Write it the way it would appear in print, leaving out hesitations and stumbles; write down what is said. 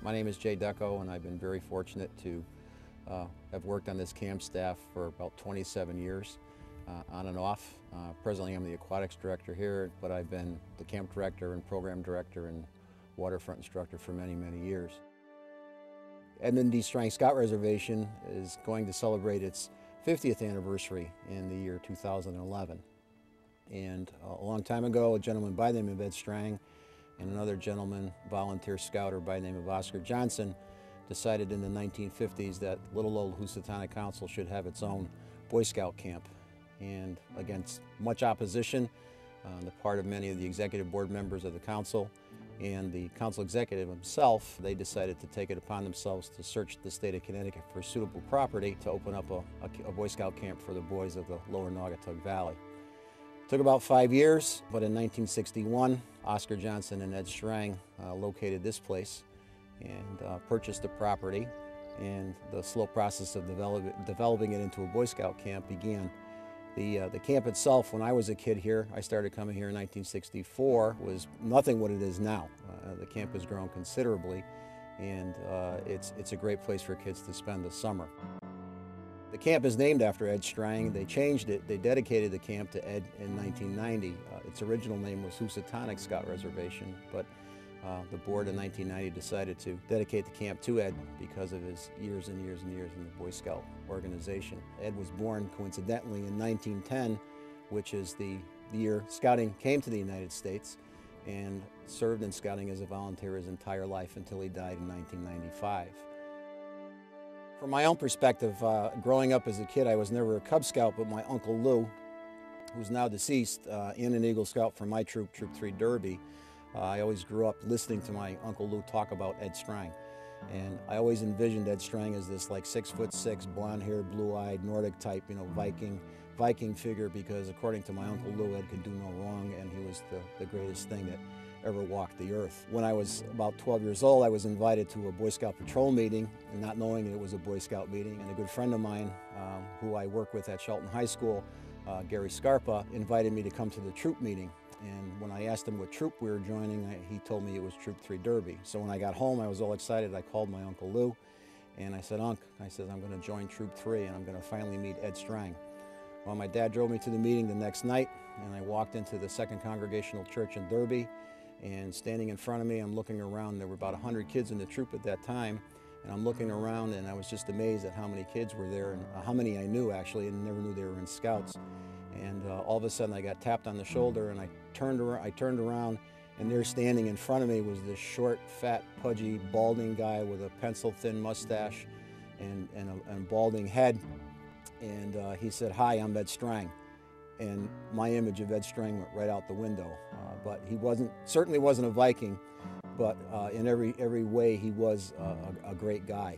My name is Decho, and I've been very fortunate to have worked on this camp staff for about 27 years, on and off. Presently I'm the aquatics director here, but I've been the camp director and program director and waterfront instructor for many, many years. Edmund D. Strang Scout Reservation is going to celebrate its 50th anniversary in the year 2011. And a long time ago, a gentleman by the name of Ed Strang and another gentleman, volunteer scouter by the name of Oscar Johnson, decided in the 1950s that little old Housatonic Council should have its own Boy Scout camp. And against much opposition on the part of many of the executive board members of the council and the council executive himself, they decided to take it upon themselves to search the state of Connecticut for suitable property to open up a Boy Scout camp for the boys of the lower Naugatuck Valley. It took about 5 years, but in 1961, Oscar Johnson and Ed Strang located this place and purchased the property, and the slow process of developing it into a Boy Scout camp began. The camp itself, when I was a kid here, I started coming here in 1964, was nothing what it is now. The camp has grown considerably, and it's a great place for kids to spend the summer. The camp is named after Ed Strang. They changed it. They dedicated the camp to Ed in 1990. Its original name was Housatonic Scout Reservation, but the board in 1990 decided to dedicate the camp to Ed because of his years and years and years in the Boy Scout organization. Ed was born coincidentally in 1910, which is the year Scouting came to the United States, and served in Scouting as a volunteer his entire life until he died in 1995. From my own perspective, growing up as a kid, I was never a Cub Scout, but my Uncle Lou, who's now deceased, and an Eagle Scout from my troop, Troop 3 Derby, I always grew up listening to my Uncle Lou talk about Ed Strang. And I always envisioned Ed Strang as this like 6'6", blonde-haired, blue-eyed, Nordic type, Viking figure, because according to my Uncle Lou, Ed could do no wrong, and he was the greatest thing that ever walked the earth. When I was about 12 years old, I was invited to a Boy Scout patrol meeting, and not knowing it was a Boy Scout meeting, and a good friend of mine who I work with at Shelton High School, Gary Scarpa, invited me to come to the troop meeting. And when I asked him what troop we were joining, he told me it was Troop 3 Derby. So when I got home, I was all excited. I called my Uncle Lou, and I said, "Unc," I said, "I'm going to join Troop 3, and I'm going to finally meet Ed Strang." Well, my dad drove me to the meeting the next night, and I walked into the Second Congregational Church in Derby, and standing in front of me, I'm looking around. There were about 100 kids in the troop at that time, and I'm looking around, and I was just amazed at how many kids were there, and how many I knew, actually, and never knew they were in Scouts. And all of a sudden, I got tapped on the shoulder, and I turned around, and there standing in front of me was this short, fat, pudgy, balding guy with a pencil-thin mustache and a balding head. And he said, "Hi, I'm Ed Strang." And my image of Ed Strang went right out the window. But he certainly wasn't a Viking, but in every way, he was a great guy.